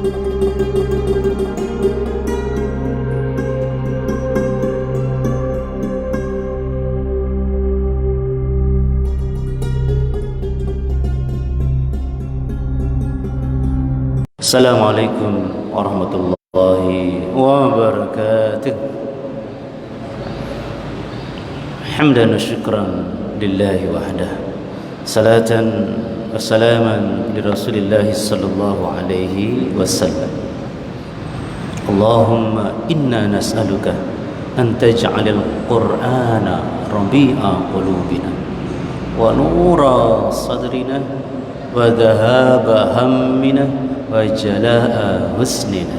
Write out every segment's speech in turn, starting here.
Assalamualaikum warahmatullahi wabarakatuh. Hamdan wa syukran lillahi wahdah. Salatan wa salaman li Rasulillah sallallahu alaihi wasallam. Allahumma inna nas'aluka an taj'alal Qur'ana rabi'a qulubina wa nura sadrina wa dhahaba hammina wa jalaa husnina.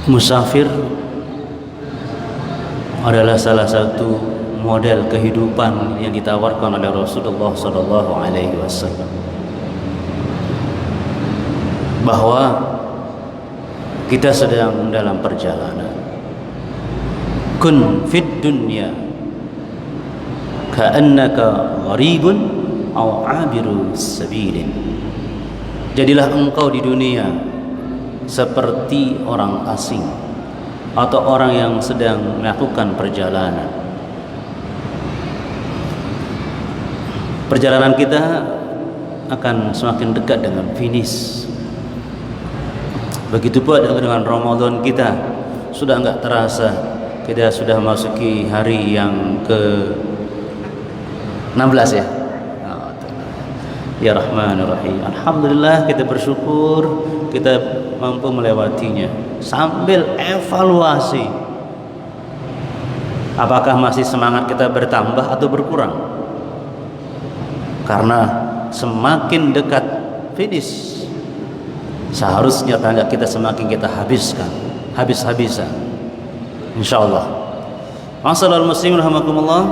Musafir adalah salah satu model kehidupan yang ditawarkan oleh Rasulullah sallallahu alaihi wasallam, bahwa kita sedang dalam perjalanan. Kun fid dunya ka'annaka gharibun aw 'abiru sabilin. Jadilah engkau di dunia seperti orang asing atau orang yang sedang melakukan perjalanan. Perjalanan kita akan semakin dekat dengan finish. Begitu pula dengan Ramadan kita, sudah enggak terasa kita sudah masuki hari yang ke 16 ya. Ya Rahmanur Rahim. Alhamdulillah, kita bersyukur kita mampu melewatinya sambil evaluasi apakah masih semangat kita bertambah atau berkurang. Karena semakin dekat finish, seharusnya tenaga kita semakin kita habiskan, habis-habisan. Insyaallah. Ma'asyiral muslimin rahimakumullah.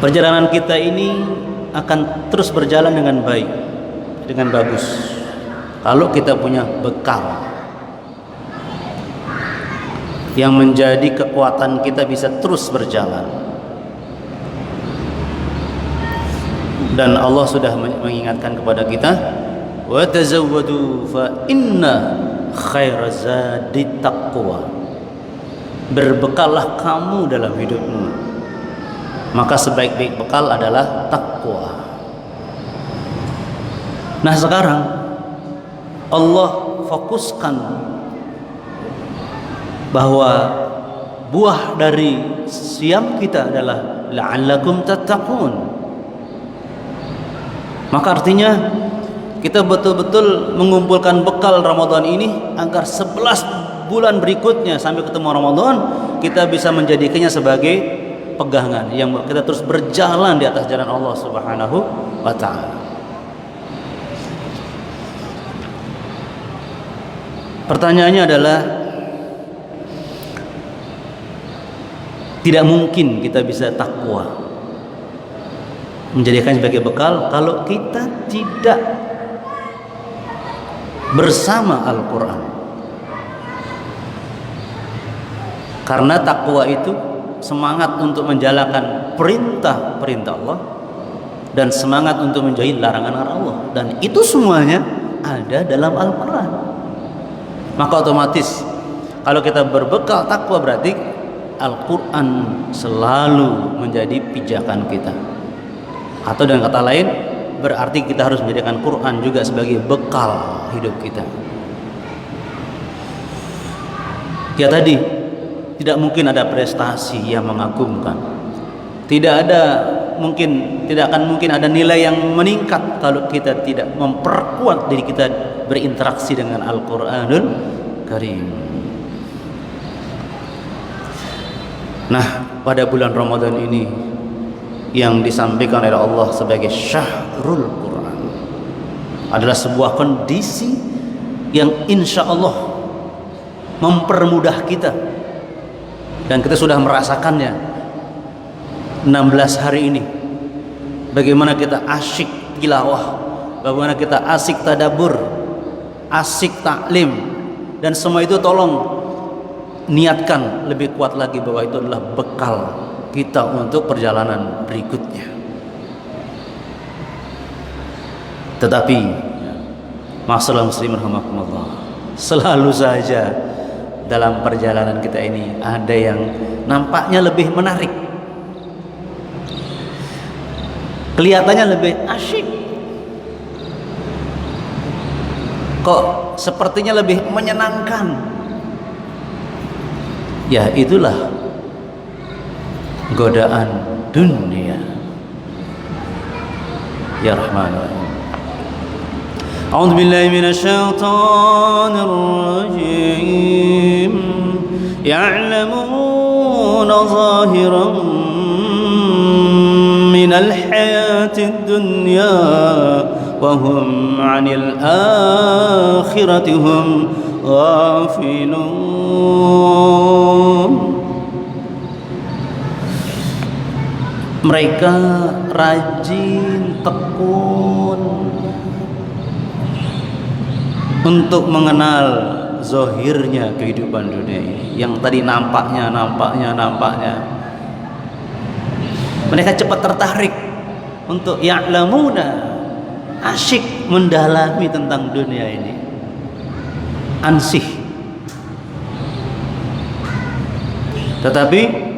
Perjalanan kita ini akan terus berjalan dengan baik, dengan bagus, kalau kita punya bekal yang menjadi kekuatan kita bisa terus berjalan. Dan Allah sudah mengingatkan kepada kita, wa tazawwadu fa inna khairaz zadi taqwa. Berbekallah kamu dalam hidupmu, maka sebaik-baik bekal adalah takwa. Nah, sekarang Allah fokuskan bahwa buah dari siam kita adalah la'allakum tattaqun. Maka artinya kita betul-betul mengumpulkan bekal Ramadan ini agar 11 bulan berikutnya sampai ketemu Ramadan kita bisa menjadikannya sebagai pegangan yang kita terus berjalan di atas jalan Allah Subhanahu wa taala. Pertanyaannya adalah, tidak mungkin kita bisa takwa, menjadikan sebagai bekal kalau kita tidak bersama Al-Quran. Karena takwa itu semangat untuk menjalankan perintah-perintah Allah dan semangat untuk menjauhi larangan Allah, dan itu semuanya ada dalam Al-Quran. Maka otomatis kalau kita berbekal takwa, berarti Al-Quran selalu menjadi pijakan kita, atau dengan kata lain berarti kita harus menjadikan Quran juga sebagai bekal hidup kita. Ya tadi, tidak mungkin ada prestasi yang mengagumkan. Tidak akan mungkin ada nilai yang meningkat kalau kita tidak memperkuat diri kita berinteraksi dengan Al-Quranul Karim. Nah, pada bulan Ramadan ini yang disampaikan oleh Allah sebagai Syahrul Quran adalah sebuah kondisi yang insya Allah mempermudah kita, dan kita sudah merasakannya 16 hari ini. Bagaimana kita asyik tilawah, bagaimana kita asyik tadabbur, asyik taklim, dan semua itu tolong niatkan lebih kuat lagi bahwa itu adalah bekal kita untuk perjalanan berikutnya. Tetapi masalah muslim rahimakumullah, selalu saja dalam perjalanan kita ini ada yang nampaknya lebih menarik, kelihatannya lebih asyik, kok sepertinya lebih menyenangkan. Ya itulah godaan dunia. Ya Rahman ya Rahim. A'udzu billahi minasyaitonir rajim. Ya'lamuna zahiran minal hayatid dunya wa hum 'anil akhirati hum ghafilun. Mereka rajin, tekun untuk mengenal zahirnya kehidupan dunia ini, yang tadi nampaknya. Mereka cepat tertarik untuk ya'lamuna, asyik mendalami tentang dunia ini, ansih. Tetapi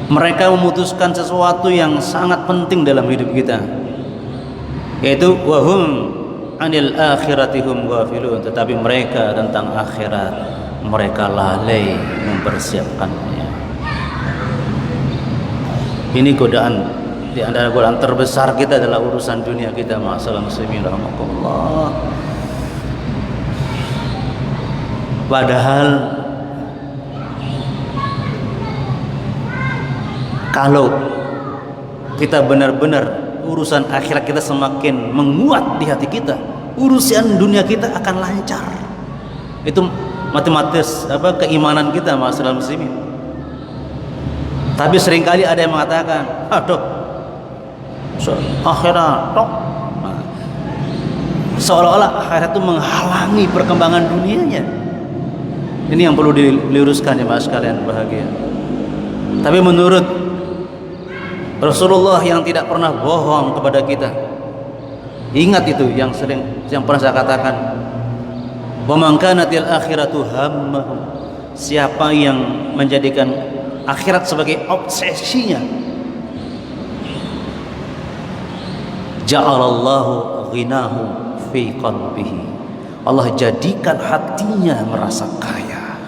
mereka memutuskan sesuatu yang sangat penting dalam hidup kita, yaitu wahum anil akhirati hum ghafilun. Tetapi mereka tentang akhirat mereka lalai mempersiapkannya. Ini godaan, di antara godaan terbesar kita adalah urusan dunia kita. Ma'asyiral muslimin rahimakumullah. Padahal kalau kita benar-benar urusan akhirat kita semakin menguat di hati kita, urusan dunia kita akan lancar. Itu matematis keimanan kita, ma'asyiral muslimin. Tapi seringkali ada yang mengatakan, aduh, akhirat tok. Seolah-olah akhirat itu menghalangi perkembangan dunianya. Ini yang perlu diluruskan ya mas sekalian bahagia. Tapi menurut Rasulullah yang tidak pernah bohong kepada kita, ingat itu yang pernah saya katakan, wa man kanatil akhiratu hammahu, siapa yang menjadikan akhirat sebagai obsesinya, ja'alallahu ghinahu fi qalbihi, Allah jadikan hatinya merasa kaya,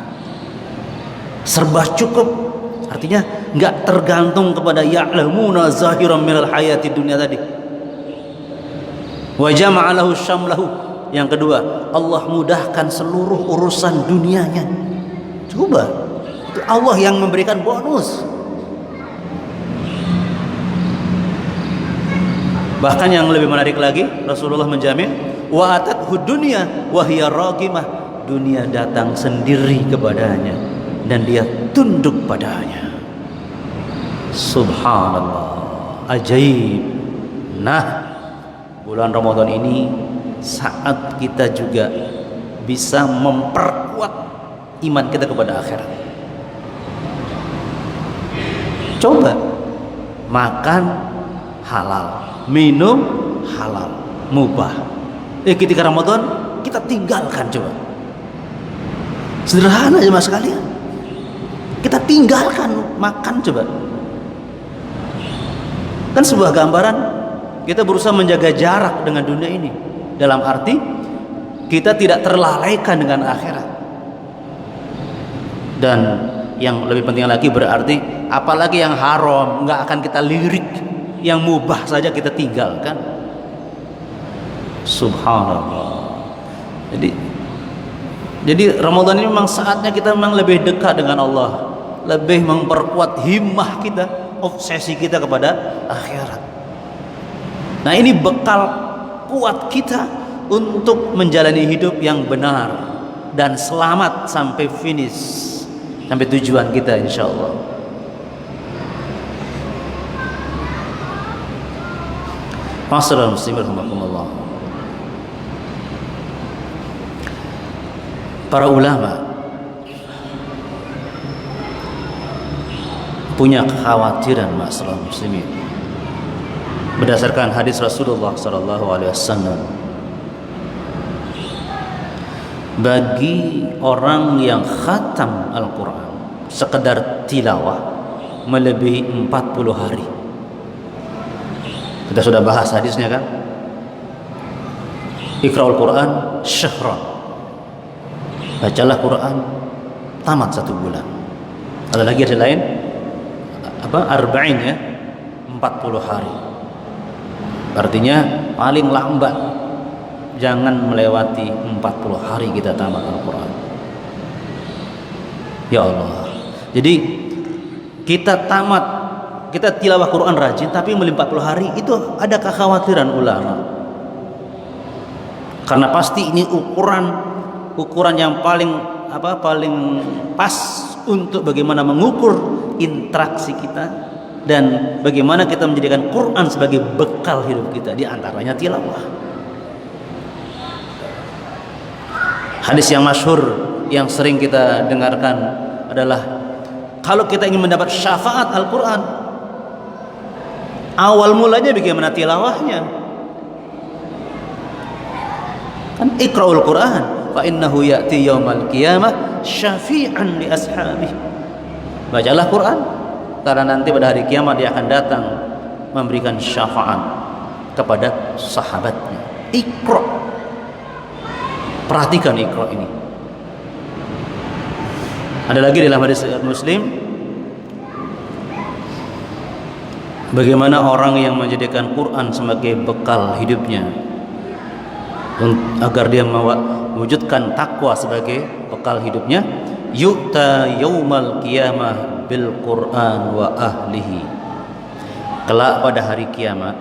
serba cukup. Artinya nggak tergantung kepada ya'lamuna zahiran minal hayati dunia tadi. Wa jama'alahu syamlahu, yang kedua, Allah mudahkan seluruh urusan dunianya. Coba, itu Allah yang memberikan bonus. Bahkan yang lebih menarik lagi, Rasulullah menjamin wa atathu dunya wa hiya raqimah, dunia datang sendiri kepadanya dan dia tunduk padanya. Subhanallah, ajaib. Nah, bulan Ramadan ini saat kita juga bisa memperkuat iman kita kepada akhirat. Coba makan halal, minum halal, mubah. Ketika Ramadan kita tinggalkan, coba. Sederhana aja mas sekalian. Kita tinggalkan makan, coba. Kan sebuah gambaran kita berusaha menjaga jarak dengan dunia ini, dalam arti kita tidak terlalaikan dengan akhirat. Dan yang lebih penting lagi berarti apalagi yang haram nggak akan kita lirik, yang mubah saja kita tinggalkan. Subhanallah. Jadi Ramadan ini memang saatnya kita memang lebih dekat dengan Allah, lebih memperkuat himmah kita, obsesi kita kepada akhirat. Nah, ini bekal kuat kita untuk menjalani hidup yang benar dan selamat sampai finish, sampai tujuan kita insyaallah. Ma'asyiral muslimin rahimakumullah. Para ulama punya kekhawatiran masalah muslimin berdasarkan hadis Rasulullah sallallahu alaihi wasallam, bagi orang yang khatam Al-Quran sekedar tilawah melebihi 40 hari. Kita sudah bahas hadisnya kan? Iqra'ul Quran syahran, bacalah Quran tamat 1 bulan. Ada lagi ada lain arba'in ya, 40 hari. Artinya paling lambat jangan melewati 40 hari kita tamat Al-Quran. Ya Allah. Jadi kita tilawah Quran rajin tapi melebihi 40 hari, itu ada kekhawatiran ulama. Karena pasti ini ukuran yang paling pas untuk bagaimana mengukur interaksi kita dan bagaimana kita menjadikan Quran sebagai bekal hidup kita, di antaranya tilawah. Hadis yang masyhur yang sering kita dengarkan adalah kalau kita ingin mendapat syafaat Al-Quran, awal mulanya bagaimana tilawahnya? Kan Iqra'ul Quran fa innahu ya'ti yaumal qiyamah syafi'an li ashabihi. Bacalah Quran karena nanti pada hari kiamat dia akan datang memberikan syafaat kepada sahabatnya. Iqra'. Perhatikan Iqra' ini. Ada lagi dalam hadis Muslim, bagaimana orang yang menjadikan Quran sebagai bekal hidupnya agar dia mewujudkan takwa sebagai bekal hidupnya. Yu'ta yaumal qiyamah bil Quran wa ahlihi. Kelak pada hari kiamat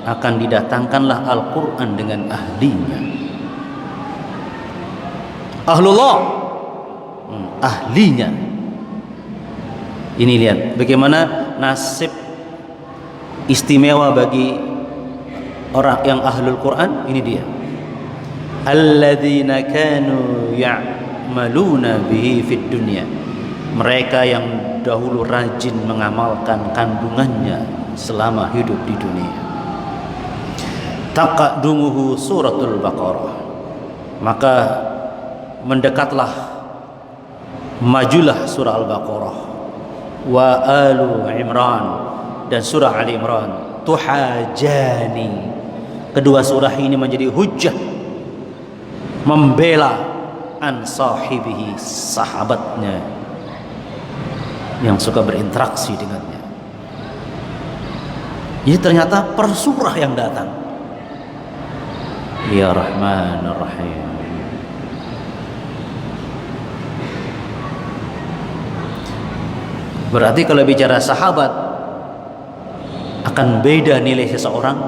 akan didatangkanlah Al-Quran dengan ahlinya. Ahlullah, ahlinya. Ini lihat bagaimana nasib istimewa bagi orang yang ahlul Quran. Ini dia, alladzina kanu ya'maluna bihi fid dunya. Mereka yang dahulu rajin mengamalkan kandungannya selama hidup di dunia. Taqaddumuhu suratul Baqarah, maka mendekatlah, majulah surah Al-Baqarah, wa Alu Imran, dan surah Ali Imran. Tuhajani, kedua surah ini menjadi hujjah membela an sahibihi, sahabatnya yang suka berinteraksi dengannya. Ini ternyata per surah yang datang. Ya Rahman Ar-Rahim. Berarti kalau bicara sahabat, akan beda nilai seseorang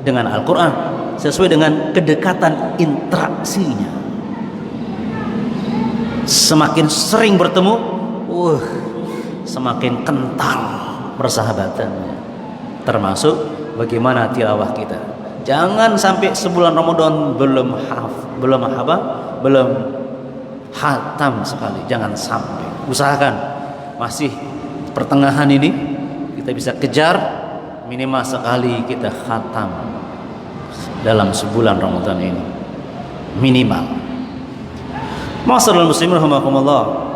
dengan Al-Quran sesuai dengan kedekatan interaksinya. Semakin sering bertemu, semakin kental persahabatannya. Termasuk bagaimana tilawah kita. Jangan sampai sebulan Ramadan belum hatam sekali. Jangan sampai. Usahakan masih pertengahan ini kita bisa kejar minimal sekali kita khatam dalam sebulan Ramadan ini, minimal. Ma'asyiral muslimin rahimakumullah.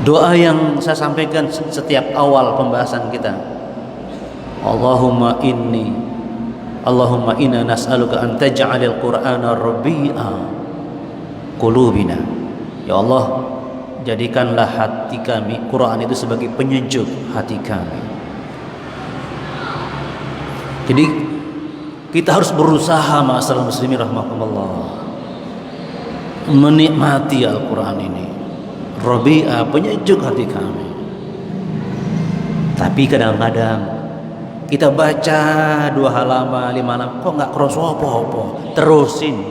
Doa yang saya sampaikan setiap awal pembahasan kita, Allahumma inna nas'aluka an taj'alil Qur'ana rabi'a qulubina. Ya Allah, jadikanlah hati kami, Quran itu sebagai penyejuk hati kami. Jadi kita harus berusaha, ma'asyiral muslimin rahimakumullah, menikmati Al-Quran ini. Rabi'a, penyejuk hati kami. Tapi kadang-kadang kita baca 2 halaman, 5 halaman, kok nggak kroso apa-apa. Terusin.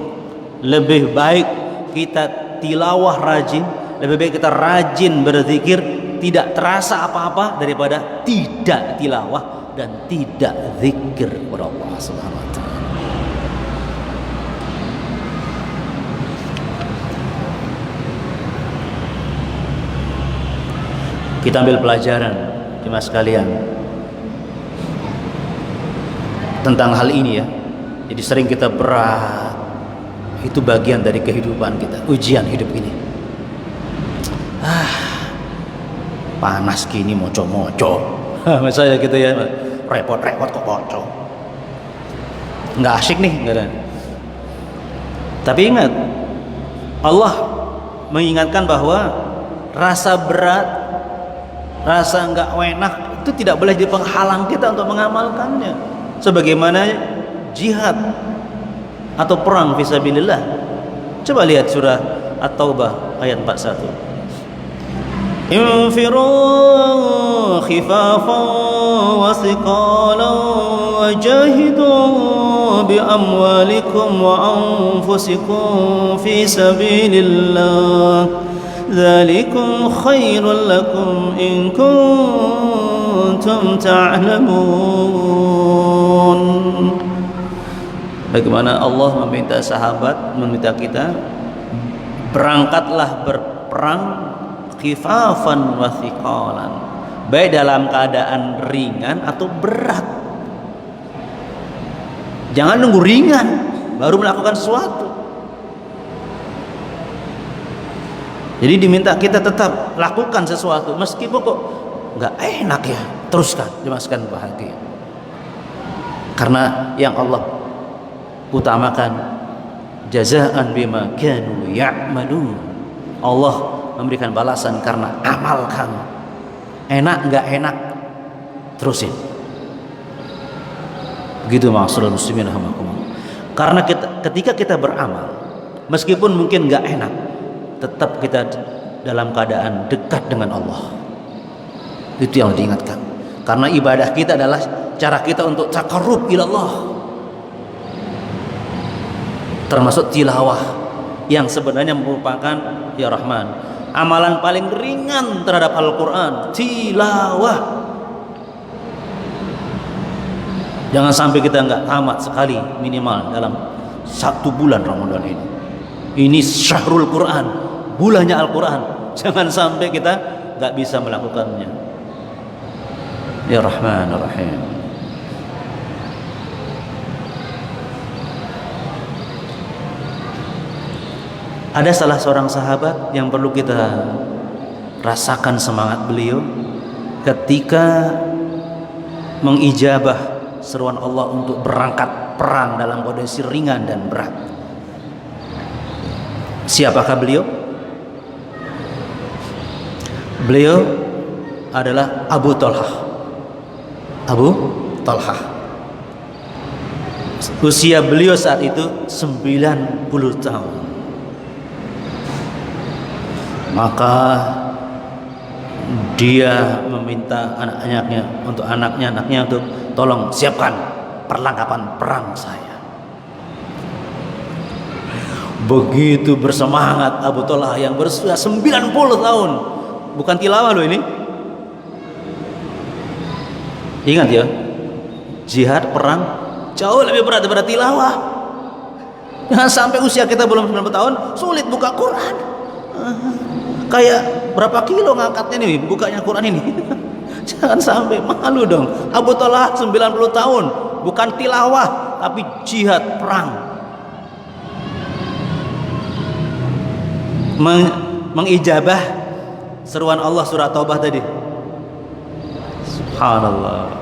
Lebih baik kita tilawah rajin, lebih baik kita rajin berzikir, tidak terasa apa-apa daripada tidak tilawah dan tidak zikir kepada Allah Subhanahu wa taala. Kita ambil pelajaran jemaah sekalian tentang hal ini ya. Jadi sering kita berat, itu bagian dari kehidupan kita, ujian hidup ini. Panas gini moco-moco. Misalnya gitu ya, repot-repot kok moco. Nggak asyik nih, nggak ada. Tapi ingat, Allah mengingatkan bahwa rasa berat, rasa nggak enak itu tidak boleh jadi penghalang kita untuk mengamalkannya. Sebagaimana jihad atau perang fisabilillah. Coba lihat surah At-Taubah ayat 41. Infiru khifafan wa thiqalan wajahidu bi amwalikum wa anfusikum fi sabilillah. Dzalikum khairul lakum in kuntum ta'lamun. Bagaimana Allah meminta sahabat, meminta kita, berangkatlah berperang khifafan wa thiqalan, baik dalam keadaan ringan atau berat. Jangan nunggu ringan baru melakukan sesuatu. Jadi diminta kita tetap lakukan sesuatu meskipun kok nggak enak ya, teruskan, jemaskan bahagia. Karena yang Allah utamakan jazaan bima kanu ya'malun. Allah memberikan balasan karena amal kamu. Enak nggak enak, terusin. Begitu maksudul muslimin rahimakumullah. Karena ketika kita beramal, meskipun mungkin nggak enak, tetap kita dalam keadaan dekat dengan Allah. Itu yang diingatkan. Karena ibadah kita adalah cara kita untuk taqarrub ila Allah. Termasuk tilawah yang sebenarnya merupakan ya Rahman, amalan paling ringan terhadap Al-Quran, tilawah. Jangan sampai kita nggak tamat sekali minimal dalam 1 bulan Ramadan ini. Ini syahrul Quran, bulannya Al-Quran. Jangan sampai kita nggak bisa melakukannya. Ya Rahman Rahim. Ada salah seorang sahabat yang perlu kita rasakan semangat beliau ketika mengijabah seruan Allah untuk berangkat perang dalam kondisi ringan dan berat. Siapakah beliau? Beliau adalah Abu Talhah. Abu Talhah. Usia beliau saat itu 90 tahun. Maka dia meminta anaknya untuk tolong siapkan perlengkapan perang saya. Begitu bersemangat Abu Talhah yang berusia 90 tahun. Bukan tilawah loh ini. Ingat ya, jihad perang jauh lebih berat daripada tilawah. Jangan sampai usia kita belum 90 tahun sulit buka Quran. Kayak berapa kilo ngangkatnya nih bukanya Quran ini. Jangan sampai, malu dong. Abu Talhah 90 tahun, bukan tilawah tapi jihad perang. Mengijabah seruan Allah surah Taubah tadi. Subhanallah.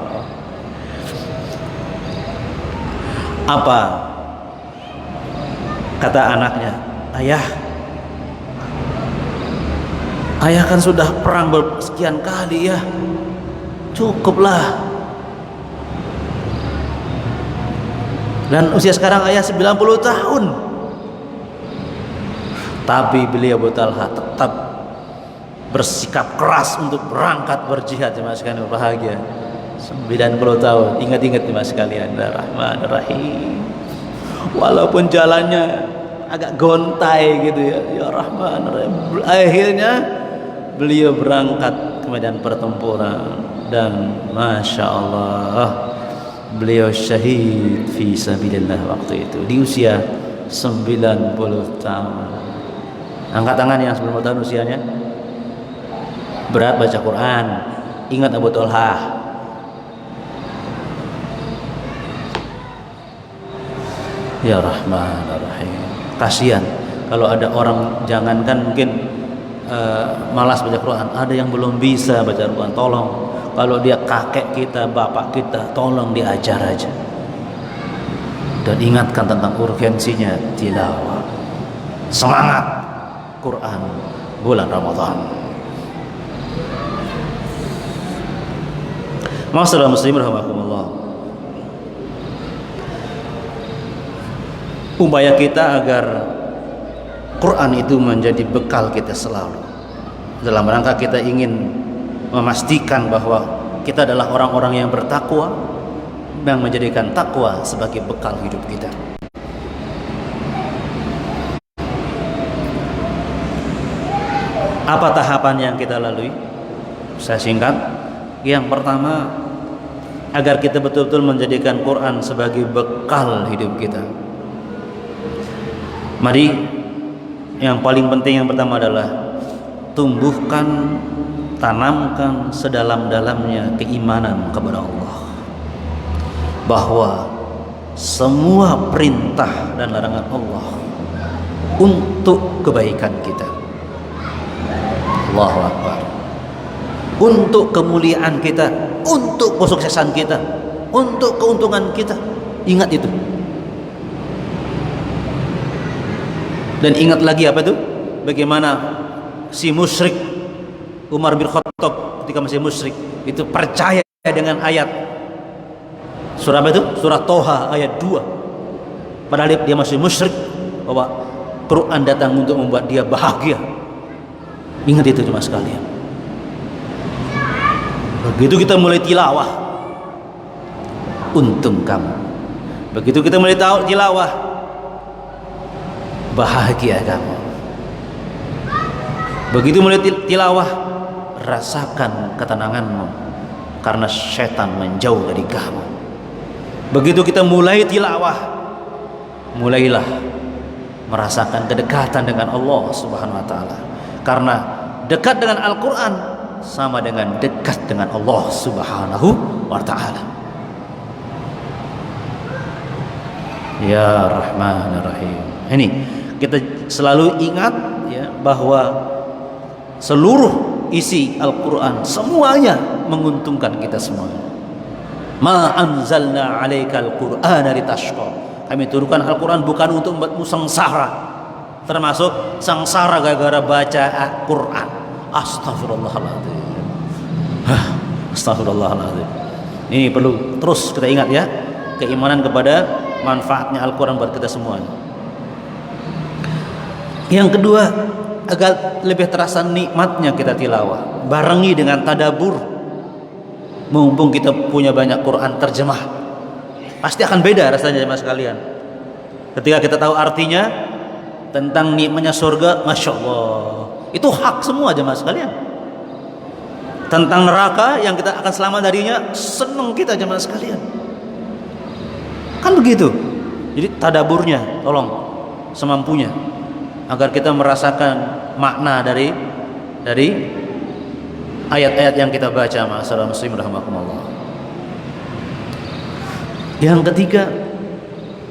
Apa kata anaknya? Ayah kan sudah perang bersekian kali ya, cukuplah. Dan usia sekarang ayah 90 tahun. Tapi beliau Abu Talhah tetap bersikap keras untuk berangkat berjihad. Jemaah sekalian berbahagia, 90 tahun. Ingat-ingat jemaah sekalian, Rahman Rahim. Walaupun jalannya agak gontai gitu ya Rahman Rahim. Akhirnya beliau berangkat ke medan pertempuran dan Masya Allah beliau syahid fi sabilillah waktu itu di usia 90 tahun. Angkat tangan yang 90 tahun usianya. Berat baca Quran. Ingat Abu Thalha. Ya Rahman Rahim. Kasihan kalau ada orang, jangankan mungkin malas baca Quran, ada yang belum bisa baca Quran. Tolong, kalau dia kakek kita, bapak kita, tolong diajar aja dan ingatkan tentang urgensinya tilawah. Semangat Quran bulan Ramadan. Masyaallah muslimin rahimakumullah. Upaya kita agar Quran itu menjadi bekal kita selalu, dalam rangka kita ingin memastikan bahwa kita adalah orang-orang yang bertakwa dan menjadikan takwa sebagai bekal hidup kita. Apa tahapan yang kita lalui? Saya singkat. Yang pertama, agar kita betul-betul menjadikan Quran sebagai bekal hidup kita. Mari, yang paling penting yang pertama adalah tumbuhkan, tanamkan sedalam-dalamnya keimanan kepada Allah, bahwa semua perintah dan larangan Allah untuk kebaikan kita. Allahu Akbar. Untuk kemuliaan kita, untuk kesuksesan kita, untuk keuntungan kita. Ingat itu. Dan ingat lagi apa itu? Bagaimana si musyrik Umar bin Khattab ketika masih musyrik itu percaya dengan ayat surah apa itu? Surah Toha ayat 2. Padahal dia masih musyrik, bahwa Quran datang untuk membuat dia bahagia. Ingat itu cuma sekalian. Begitu kita mulai tilawah, untung kamu. Begitu kita mulai tilawah, bahagia kamu. Begitu mulai tilawah, rasakan ketenanganmu, karena setan menjauh dari kamu. Begitu kita mulai tilawah, mulailah merasakan kedekatan dengan Allah Subhanahu wa taala. Karena dekat dengan Al-Quran sama dengan dekat dengan Allah Subhanahu wa taala. Ya Rahman Rahim. Ini kita selalu ingat ya, bahwa seluruh isi Al-Quran semuanya menguntungkan kita semua. Ma anzalna 'alaikal Qur'ana litashqa. Kami turunkan Al-Quran bukan untuk membuatmu sengsara, termasuk sengsara gara-gara baca Al-Quran. Astagfirullahaladzim. Astagfirullahaladzim. Ini perlu terus kita ingat ya, keimanan kepada manfaatnya Al-Quran buat kita semua. Yang kedua, agar lebih terasa nikmatnya kita tilawah, barengi dengan tadabur. Mumpung kita punya banyak Quran terjemah, pasti akan beda rasanya jemaah sekalian. Ketika kita tahu artinya tentang nikmatnya surga, Masya Allah, itu hak semua jemaah sekalian. Tentang neraka yang kita akan selamat darinya, senang kita jemaah sekalian. Kan begitu. Jadi tadaburnya tolong semampunya, agar kita merasakan makna dari ayat-ayat yang kita baca. Ma'asyiral muslimin rahimakumullah. Yang ketiga,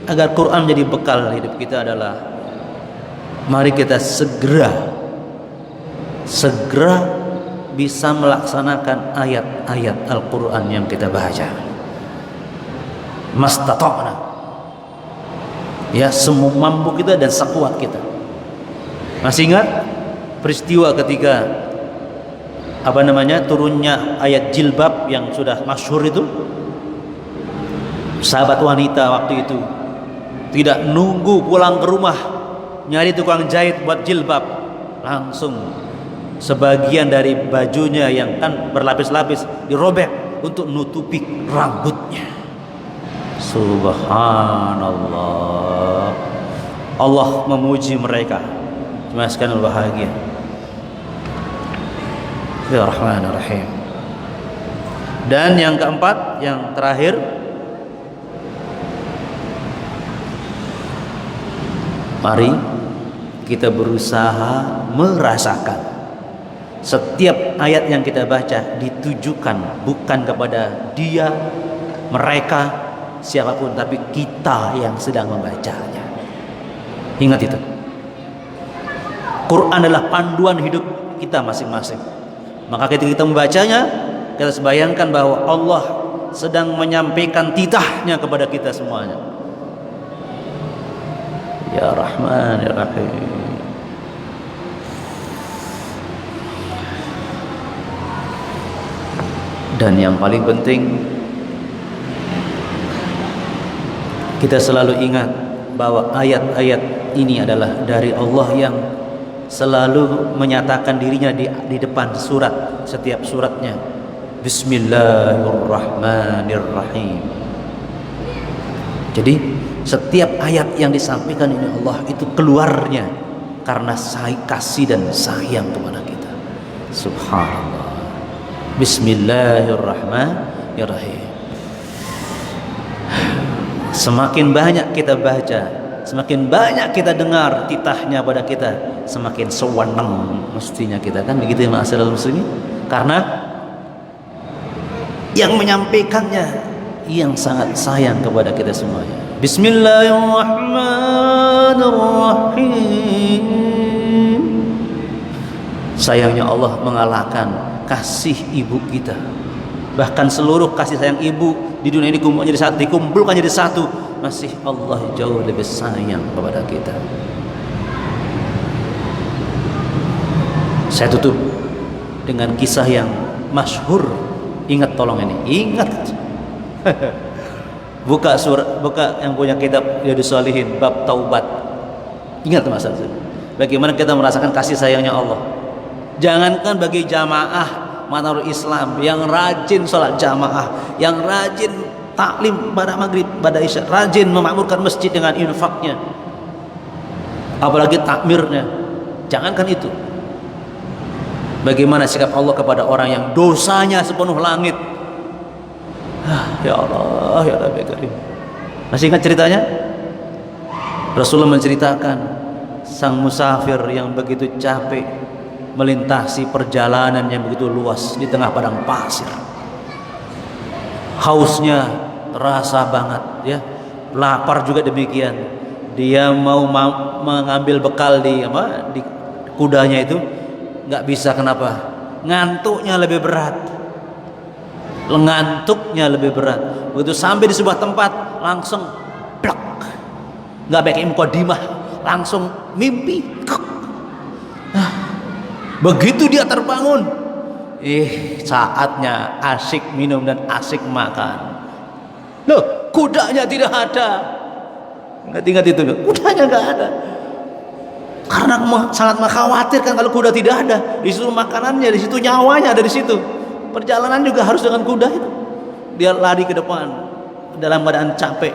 agar Quran menjadi bekal hidup kita adalah mari kita segera bisa melaksanakan ayat-ayat Al-Quran yang kita baca. Mastata'na, ya, semampu kita dan sekuat kita. Masih ingat peristiwa ketika turunnya ayat jilbab yang sudah masyhur itu? Sahabat wanita waktu itu tidak nunggu pulang ke rumah nyari tukang jahit buat jilbab, langsung sebagian dari bajunya yang kan berlapis-lapis dirobek untuk nutupi rambutnya. Subhanallah. Allah memuji mereka. Semaskan bahagia. Ya Rahman Rahim. Dan yang keempat, yang terakhir, mari kita berusaha merasakan Setiap ayat yang kita baca ditujukan bukan kepada dia, mereka, siapapun, tapi kita yang sedang membacanya. Ingat itu. Quran adalah panduan hidup kita masing-masing. Maka ketika kita membacanya, kita sebayangkan bahwa Allah sedang menyampaikan titahnya kepada kita semuanya. Ya Rahman ya Rahim. Dan yang paling penting, kita selalu ingat bahwa ayat-ayat ini adalah dari Allah yang selalu menyatakan dirinya di depan surat, setiap suratnya. Bismillahirrahmanirrahim. Jadi setiap ayat yang disampaikan ini Allah itu keluarnya karena kasih dan sayang kepada kita. Subhanallah. Bismillahirrahmanirrahim. Semakin banyak kita baca, semakin banyak kita dengar titahnya pada kita, semakin sewenang mestinya kita, kan begitu ya ma'asyiral muslimin? Karena yang menyampaikannya yang sangat sayang kepada kita semuanya. Bismillahirrahmanirrahim. Sayangnya Allah mengalahkan kasih ibu kita. Bahkan seluruh kasih sayang ibu di dunia ini dikumpulkan jadi satu, masih Allah jauh lebih sayang kepada kita. Saya tutup dengan kisah yang masyhur. Ingat, tolong ini, ingat. buka yang punya kitab Riyadhus Shalihin bab taubat. Ingat Mas Azhar, bagaimana kita merasakan kasih sayangnya Allah. Jangankan bagi jamaah Manarul Islam yang rajin sholat jamaah, yang rajin taklim pada maghrib, pada isya, rajin memakmurkan masjid dengan infaknya, apalagi takmirnya. Jangankan itu, bagaimana sikap Allah kepada orang yang dosanya sepenuh langit. Ya Allah, ya Rabbi Karim. Masih ingat ceritanya? Rasulullah menceritakan sang musafir yang begitu capek melintasi perjalanan yang begitu luas di tengah padang pasir. Hausnya terasa banget ya, lapar juga demikian. Dia mau mengambil bekal di kudanya itu, nggak bisa. Kenapa? Ngantuknya lebih berat. Begitu sampai di sebuah tempat langsung plak, nggak pakai mukadimah, langsung mimpi. Begitu dia terbangun, saatnya asyik minum dan asyik makan. Loh, kudanya tidak ada. Ingat itu, kudanya nggak ada. Karena sangat mengkhawatirkan kalau kuda tidak ada. Di situ makanannya, di situ nyawanya ada di situ. Perjalanan juga harus dengan kuda itu. Dia lari ke depan dalam keadaan capek,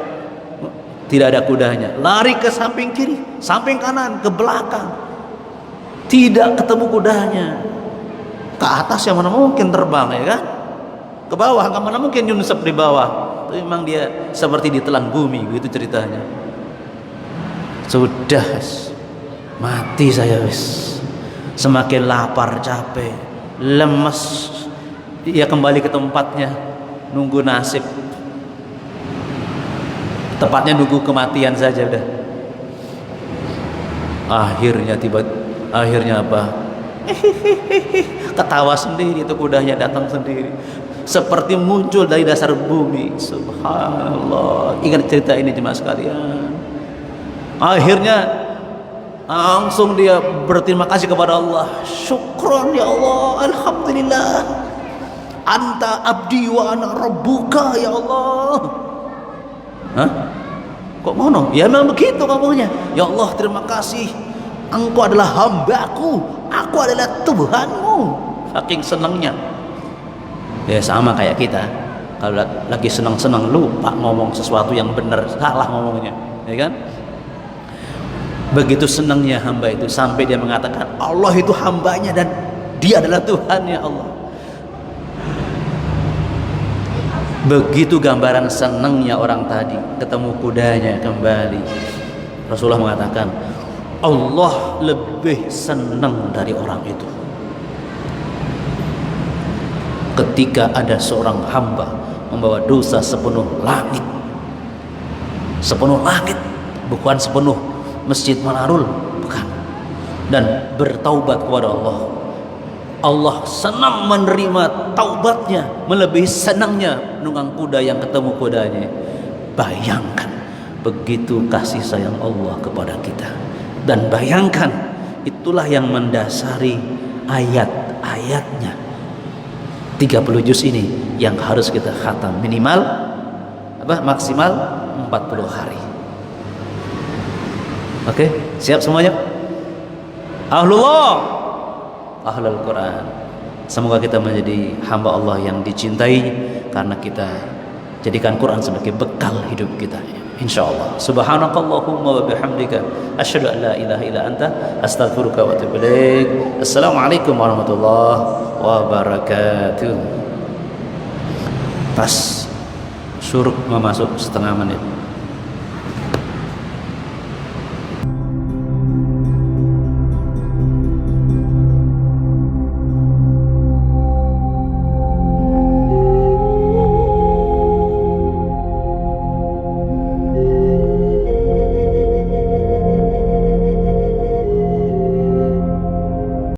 tidak ada kudanya. Lari ke samping kiri, samping kanan, ke belakang. Tidak ketemu kudanya. Ke atas yang mana mungkin terbang, ya kan? Ke bawah yang mana mungkin nyunsep di bawah. Tapi memang dia seperti ditelan bumi, begitu ceritanya. Sudah mati saya wis. Semakin lapar, capek, lemes, dia kembali ke tempatnya, nunggu nasib. Tepatnya nunggu kematian saja udah. Akhirnya apa? Ketawa sendiri, itu kudanya datang sendiri, seperti muncul dari dasar bumi. Subhanallah. Ingat cerita ini jemaah sekalian. Akhirnya langsung dia berterima kasih kepada Allah. Syukron ya Allah, alhamdulillah. Anta abdi wa ana rabbuka ya Allah. Hah? Kok ngono? Ya memang begitu ngomongnya. Ya Allah, terima kasih. Engkau adalah hambaku, aku adalah Tuhanmu. Saking senangnya. Ya sama kayak kita. Kalau lagi senang-senang lupa ngomong sesuatu yang benar, salah ngomongnya, ya kan? Begitu senangnya hamba itu sampai dia mengatakan Allah itu hambanya dan dia adalah Tuhannya Allah. Begitu gambaran senangnya orang tadi ketemu kudanya kembali. Rasulullah mengatakan Allah lebih senang dari orang itu. ketika ada seorang hamba membawa dosa sepenuh langit, bukan sepenuh Masjid Manarul, bukan, dan bertaubat kepada Allah, Allah senang menerima taubatnya melebihi senangnya nunggang kuda yang ketemu kudanya. Bayangkan begitu kasih sayang Allah kepada kita, dan bayangkan itulah yang mendasari ayat-ayatnya 30 juz ini yang harus kita khatam minimal maksimal 40 hari. Oke, siap semuanya? Ahlul Quran. Semoga kita menjadi hamba Allah yang dicintai karena kita jadikan Quran sebagai bekal hidup kita, insyaallah. Subhanakallahumma wa bihamdika asyhadu an la ilaha illa anta astaghfiruka wa atubu ilaik. Assalamualaikum warahmatullahi wabarakatuh. Pas syuruk mau masuk setengah menit.